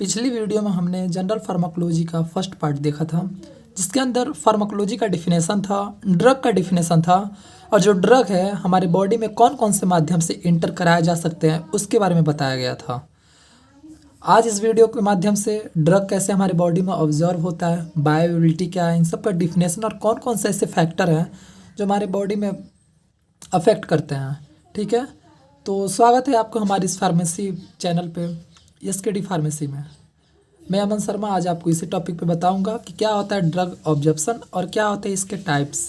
पिछली वीडियो में हमने जनरल फार्माकोलॉजी का फर्स्ट पार्ट देखा था, जिसके अंदर फार्माकोलॉजी का डिफिनेशन था, ड्रग का डिफिनेशन था, और जो ड्रग है हमारे बॉडी में कौन कौन से माध्यम से इंटर कराए जा सकते हैं उसके बारे में बताया गया था। आज इस वीडियो के माध्यम से ड्रग कैसे हमारे बॉडी में ऑब्जर्व होता है, बायोएबिलिटी क्या है, इन सब का डिफिनेशन और कौन कौन से ऐसे फैक्टर हैं जो हमारे बॉडी में अफेक्ट करते हैं। ठीक है, तो स्वागत है आपको हमारी इस फार्मेसी चैनल पे, एसकेडी फार्मेसी में। मैं अमन शर्मा आज आपको इसी टॉपिक पे बताऊंगा कि क्या होता है ड्रग ऑब्जर्प्शन और क्या होते हैं इसके टाइप्स।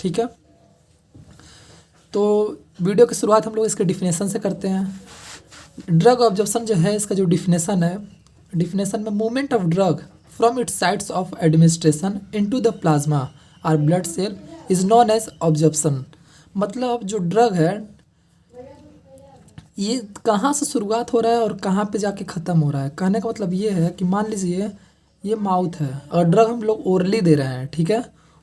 ठीक है, तो वीडियो की शुरुआत हम लोग इसके डिफिनेशन से करते हैं। ड्रग ऑब्जर्प्शन जो है, इसका जो डिफिनेशन है, डिफिनेशन में movement of drug from its sites of administration into the plasma और blood cell is known as absorption. मतलब जो ड्रग है ये कहाँ से शुरुआत हो रहा है और कहाँ पे जाके ख़त्म हो रहा है। कहने का मतलब ये है कि मान लीजिए ये माउथ है और ड्रग हम लोग ओरली दे रहे हैं। ठीक है,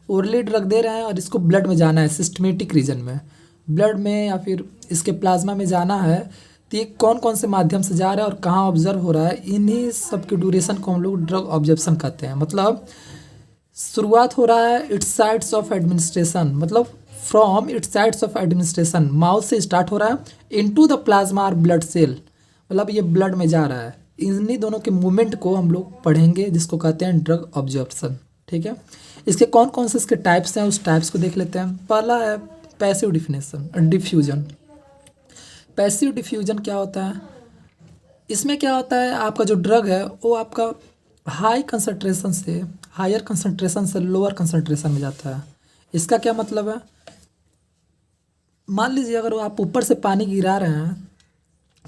ओरली ड्रग दे रहे हैं और इसको ब्लड में जाना है, सिस्टमेटिक रीजन में, ब्लड में या फिर इसके प्लाज्मा में जाना है। तो ये कौन कौन से माध्यम से जा रहा है और कहाँ ऑब्जर्व हो रहा है, इन्हीं सब की ड्यूरेशन को हम लोग ड्रग ऑब्जर्प्शन कहते हैं। मतलब शुरुआत हो रहा है इट्स साइट्स ऑफ एडमिनिस्ट्रेशन, मतलब from its sites of administration, mouth से स्टार्ट हो रहा है, इनटू द प्लाज्मा और ब्लड सेल, मतलब ये ब्लड में जा रहा है। इन्हीं दोनों के मूवमेंट को हम लोग पढ़ेंगे, जिसको कहते हैं ड्रग ऑब्जर्प्शन। ठीक है, इसके कौन कौन से इसके टाइप्स हैं उस टाइप्स को देख लेते हैं। पहला है पैसिव डिफ्यूजन। पैसिव डिफ्यूजन क्या होता है? इसमें क्या होता है, आपका जो ड्रग है वो आपका हाई कंसंट्रेशन से हायर कंसंट्रेशन से लोअर कंसंट्रेशन में जाता है। इसका क्या मतलब है? मान लीजिए अगर आप ऊपर से पानी गिरा रहे हैं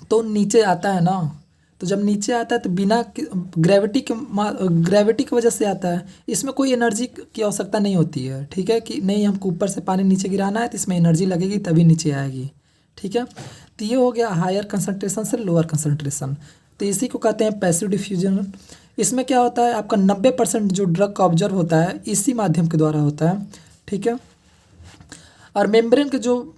तो नीचे आता है ना, तो जब नीचे आता है तो बिना ग्रेविटी की वजह से आता है। इसमें कोई एनर्जी की आवश्यकता नहीं होती है। ठीक है, कि नहीं हमको ऊपर से पानी नीचे गिराना है तो इसमें एनर्जी लगेगी तभी नीचे आएगी। ठीक है, तो ये हो गया हायर कंसंट्रेशन से लोअर कंसंट्रेशन, तो इसी को कहते हैं पैसिव डिफ्यूजन। इसमें क्या होता है, आपका 90% जो ड्रग का ऑब्जर्व होता है इसी माध्यम के द्वारा होता है। ठीक है, और मेम्ब्रेन के जो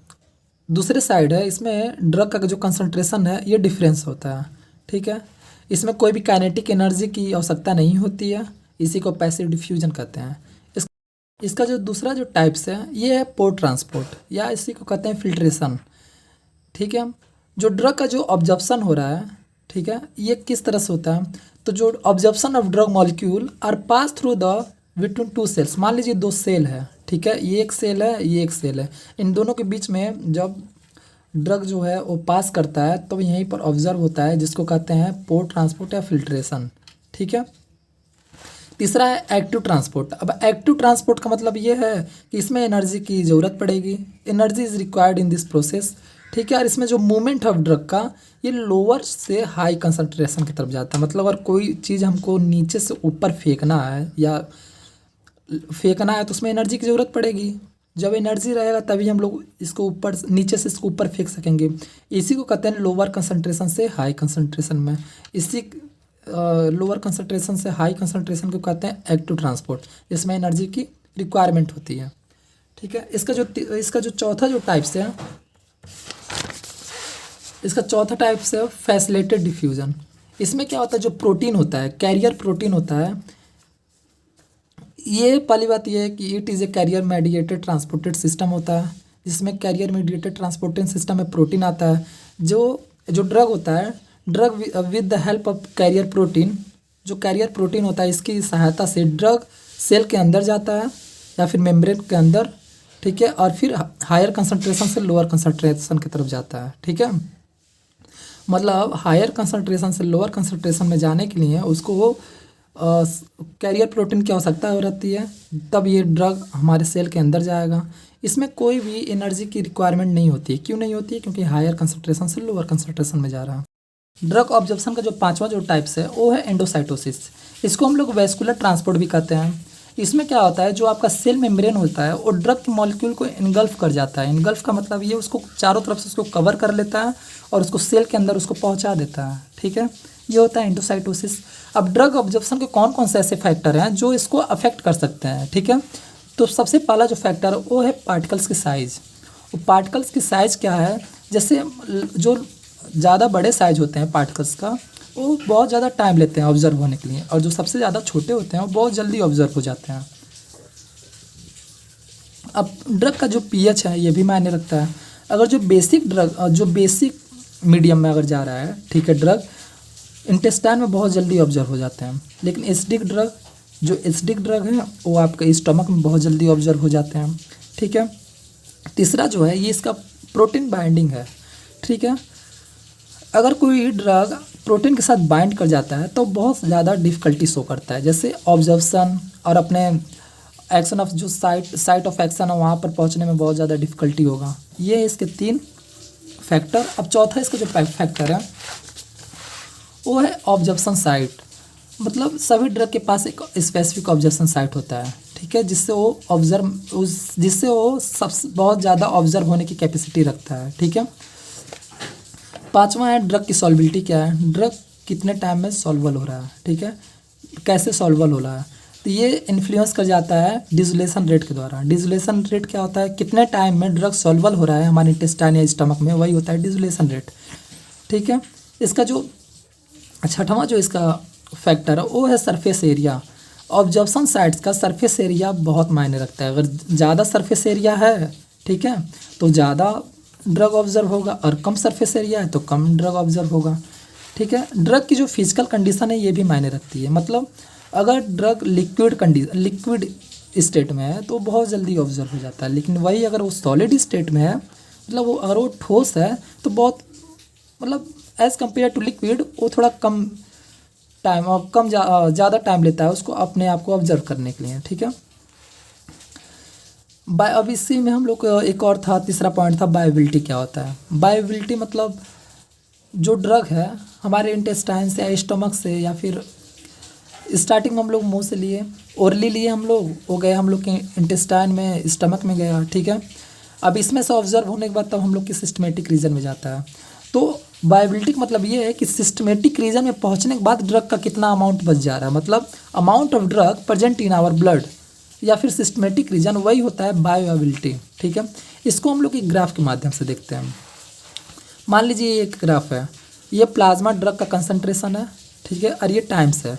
दूसरे साइड है, इसमें ड्रग का जो कंसंट्रेशन है ये डिफरेंस होता है। ठीक है, इसमें कोई भी काइनेटिक एनर्जी की आवश्यकता नहीं होती है, इसी को पैसिव डिफ्यूजन कहते हैं। इसका जो दूसरा जो टाइप्स है ये है पोर्ट ट्रांसपोर्ट, या इसी को कहते हैं फिल्ट्रेशन। ठीक है, जो ड्रग का जो ऑब्जर्प्शन हो रहा है, ठीक है, ये किस तरह से होता है, तो जो absorption of drug molecule are pass through the between two cells. मान लीजिए दो सेल है, ठीक है, ये एक सेल है, ये एक सेल है, इन दोनों के बीच में जब ड्रग जो है वो पास करता है तो यहीं पर ऑब्जर्व होता है, जिसको कहते हैं पोर्ट ट्रांसपोर्ट या फिल्ट्रेशन। ठीक है, तीसरा है एक्टिव ट्रांसपोर्ट। अब एक्टिव ट्रांसपोर्ट का मतलब ये है कि इसमें एनर्जी की ज़रूरत पड़ेगी, energy is required in this process. ठीक है, और इसमें जो मूवमेंट ऑफ ड्रग का ये लोअर से हाई कंसंट्रेशन की तरफ जाता है। मतलब अगर कोई चीज़ हमको नीचे से ऊपर फेंकना है तो उसमें एनर्जी की ज़रूरत पड़ेगी। जब एनर्जी रहेगा तभी हम लोग इसको ऊपर नीचे से इसको ऊपर फेंक सकेंगे। इसी को कहते हैं लोअर कंसंट्रेशन से हाई कंसंट्रेशन में, इसी लोअर कंसंट्रेशन से हाई कंसंट्रेशन को कहते हैं एक्टिव ट्रांसपोर्ट, जिसमें एनर्जी की रिक्वायरमेंट होती है। ठीक है, इसका जो चौथा जो टाइप्स है, इसका चौथा टाइप्स है फैसिलिटेटेड डिफ्यूजन। इसमें क्या होता है, जो प्रोटीन होता है, कैरियर प्रोटीन होता है, ये पहली बात ये है कि it is a carrier mediated transported system होता है, जिसमें कैरियर मेडिएटेड ट्रांसपोर्टेड सिस्टम में प्रोटीन आता है। जो ड्रग होता है, drug with the help of carrier protein, जो कैरियर प्रोटीन होता है इसकी सहायता से ड्रग सेल के अंदर जाता है या फिर मेम्ब्रेन के अंदर। ठीक है, और फिर हायर कंसंट्रेशन से लोअर कंसंट्रेशन की तरफ जाता है। ठीक है, मतलब हायर कंसंट्रेशन से लोअर कंसंट्रेशन में जाने के लिए उसको वो कैरियर प्रोटीन की आवश्यकता हो रहती है, तब ये ड्रग हमारे सेल के अंदर जाएगा। इसमें कोई भी एनर्जी की रिक्वायरमेंट नहीं होती है। क्यों नहीं होती है? क्योंकि हायर कंसंट्रेशन से लोअर कंसंट्रेशन में जा रहा है। ड्रग ऑब्जर्प्शन का जो पांचवा जो टाइप्स है वो है एंडोसाइटोसिस। इसको हम लोग वैस्कुलर ट्रांसपोर्ट भी कहते हैं। इसमें क्या होता है, जो आपका सेल मेम्ब्रेन होता है वो ड्रग के मॉलिक्यूल को इनगल्फ कर जाता है। इनगल्फ का मतलब ये उसको चारों तरफ से उसको कवर कर लेता है और उसको सेल के अंदर उसको पहुंचा देता है। ठीक है, ये होता है एंडोसाइटोसिस। अब ड्रग ऑब्जर्प्शन के कौन कौन से ऐसे फैक्टर हैं जो इसको अफेक्ट कर सकते हैं? ठीक है, तो सबसे पहला जो फैक्टर है वो है पार्टिकल्स की साइज़। वो पार्टिकल्स की साइज़ क्या है, जैसे जो ज़्यादा बड़े साइज होते हैं पार्टिकल्स का, वो बहुत ज़्यादा टाइम लेते हैं ऑब्जर्व होने के लिए, और जो सबसे ज़्यादा छोटे होते हैं वो बहुत जल्दी ऑब्जर्व हो जाते हैं। अब ड्रग का जो पीएच है ये भी मायने रखता है। अगर जो बेसिक मीडियम में अगर जा रहा है, ठीक है, ड्रग इंटेस्टाइन में बहुत जल्दी ऑब्जर्व हो जाते हैं, लेकिन एसिडिक ड्रग है वो आपके स्टमक में बहुत जल्दी ऑब्जर्व हो जाते हैं, ठीक है। तीसरा जो है ये इसका प्रोटीन बाइंडिंग है, ठीक है। अगर कोई ड्रग प्रोटीन के साथ बाइंड कर जाता है तो बहुत ज़्यादा डिफ़िकल्टी शो करता है, जैसे ऑब्जर्वेशन और अपने एक्शन ऑफ जो साइट ऑफ एक्शन है वहाँ पर पहुँचने में बहुत ज़्यादा डिफ़िकल्टी होगा। ये है इसके 3 फैक्टर। अब चौथा इसका जो फैक्टर है वो है ऑब्जर्वेशन साइट। मतलब सभी ड्रग के पास एक स्पेसिफिक ऑब्जर्वेशन साइट होता है, ठीक है, जिससे वो बहुत ज़्यादा ऑब्जर्व होने की कैपेसिटी रखता है, ठीक है। 5वां है ड्रग की सॉल्बिलिटी क्या है, ड्रग कितने टाइम में सॉल्वल हो रहा है, ठीक है, कैसे सॉल्वल हो रहा है। तो ये इन्फ्लुएंस कर जाता है डिसोलेशन रेट के द्वारा। डिसोलेशन रेट क्या होता है, कितने टाइम में ड्रग सॉल्वल हो रहा है हमारे इंटेस्टाइन या स्टमक में, वही होता है डिसोलेशन रेट, ठीक है। इसका जो 6वां जो इसका फैक्टर है वो है सरफेस एरिया। ऑब्जर्वेशन साइट्स का सरफेस एरिया बहुत मायने रखता है। अगर ज़्यादा सरफेस एरिया है, ठीक है, तो ज़्यादा ड्रग ऑब्जर्व होगा, और कम सरफेस एरिया है तो कम ड्रग ऑब्जर्व होगा, ठीक है। ड्रग की जो फिजिकल कंडीशन है ये भी मायने रखती है। मतलब अगर ड्रग लिक्विड स्टेट में है तो बहुत जल्दी ऑब्जर्व हो जाता है, लेकिन वही अगर वो सॉलिड स्टेट में है, मतलब अगर वो ठोस है तो बहुत, मतलब एज़ कम्पेयर टू लिक्विड वो थोड़ा कम टाइम और ज़्यादा टाइम लेता है उसको अपने आप को ऑब्जर्व करने के लिए, ठीक है। अब इसी में हम लोग एक और था, तीसरा पॉइंट था बायोबिलिटी क्या होता है। बायोबिलिटी मतलब जो ड्रग है हमारे इंटेस्टाइन से या स्टमक से, या फिर स्टार्टिंग में हम लोग मुंह से लिए, ओरली लिए हम लोग, हो गए हम लोग के इंटेस्टाइन में, स्टमक में गया, ठीक है। अब इसमें से ऑब्जर्व होने के बाद तब हम लोग की सिस्टमेटिक रीजन में जाता है। तो बायोबिलिटी का मतलब ये है कि सिस्टमेटिक रीजन में पहुंचने के बाद ड्रग का कितना अमाउंट बच जा रहा है, मतलब amount of drug present in our blood, या फिर सिस्टमेटिक रीजन, वही होता है बायोबिलिटी, ठीक है। इसको हम लोग एक ग्राफ के माध्यम से देखते हैं। मान लीजिए ये एक ग्राफ है, ये प्लाज्मा ड्रग का कंसंट्रेशन है, ठीक है, और ये टाइम्स है।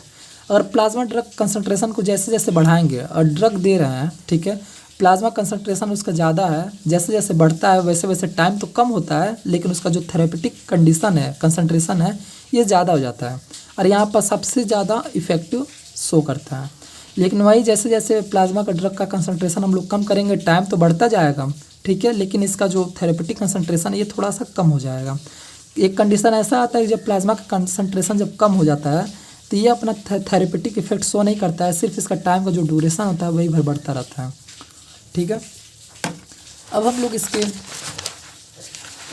अगर प्लाज्मा ड्रग कंसंट्रेशन को जैसे जैसे बढ़ाएंगे और ड्रग दे रहे हैं, ठीक है, प्लाज्मा कंसंट्रेशन उसका ज़्यादा है, जैसे जैसे बढ़ता है वैसे वैसे टाइम तो कम होता है, लेकिन उसका जो थेरेपेटिक कंडीशन है, कंसंट्रेशन है, ये ज़्यादा हो जाता है, और यहाँ पर सबसे ज़्यादा इफेक्टिव शो करता है। लेकिन वही जैसे जैसे प्लाज्मा का ड्रग का कंसंट्रेशन हम लोग कम करेंगे, टाइम तो बढ़ता जाएगा, ठीक है, लेकिन इसका जो थेरेपेटिक कंसंट्रेशन ये थोड़ा सा कम हो जाएगा। एक कंडीशन ऐसा आता है कि जब प्लाज्मा का कंसंट्रेशन जब कम हो जाता है तो ये अपना थेरेपेटिक इफेक्ट शो नहीं करता है, सिर्फ इसका टाइम का जो ड्यूरेशन होता है वही भर बढ़ता रहता है, ठीक है। अब हम लोग इसके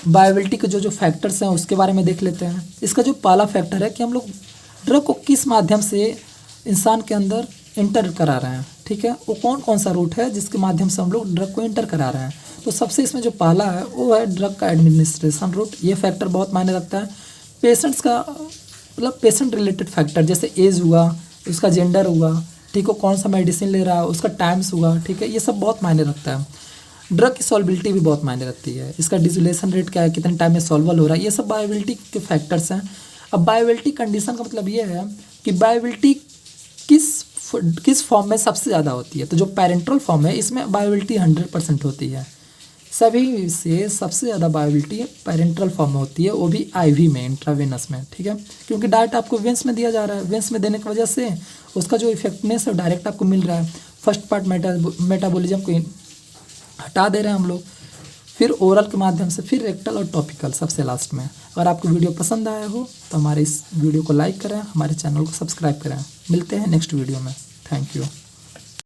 बायोबिलिटी के जो फैक्टर्स हैं उसके बारे में देख लेते हैं। इसका जो पहला फैक्टर है कि हम लोग ड्रग को किस माध्यम से इंसान के अंदर इंटर करा रहे हैं, ठीक है, वो कौन कौन सा रूट है जिसके माध्यम से हम लोग ड्रग को इंटर करा रहे हैं। तो सबसे इसमें जो पहला है वो है ड्रग का एडमिनिस्ट्रेशन रूट। ये फैक्टर बहुत मायने रखता है। पेशेंट्स का मतलब पेशेंट रिलेटेड फैक्टर, जैसे एज हुआ, उसका जेंडर हुआ, ठीक है, कौन सा मेडिसिन ले रहा है, उसका टाइम्स हुआ, ठीक है, ये सब बहुत मायने रखता है। ड्रग की सॉल्बिलिटी भी बहुत मायने रखती है। इसका डिसोलेशन रेट क्या है, कितने टाइम में सॉल्वल हो रहा है, ये सब बायोबिलिटी के फैक्टर्स हैं। अब बायोबिलिटी कंडीशन का मतलब ये है कि बायोबिलिटी किस फॉर्म में सबसे ज़्यादा होती है। तो जो पैरेंट्रल फॉर्म है इसमें बायोबिलिटी 100% होती है। सभी से सबसे ज़्यादा बायोबिलिटी पैरेंट्रल फॉर्म में होती है, वो भी आईवी में, इंट्रावेनस में, ठीक है, क्योंकि डायरेक्ट आपको वेंस में दिया जा रहा है। वेंस में देने की वजह से उसका जो इफेक्टनेस है डायरेक्ट आपको मिल रहा है। फर्स्ट पार्ट मेटाबॉलिज्म को हटा दे रहे हैं हम लोग, फिर ओरल के माध्यम से, फिर रेक्टल और टॉपिकल सबसे लास्ट में। अगर आपको वीडियो पसंद आया हो तो हमारे इस वीडियो को लाइक करें, हमारे चैनल को सब्सक्राइब करें। मिलते हैं नेक्स्ट वीडियो में। Thank you.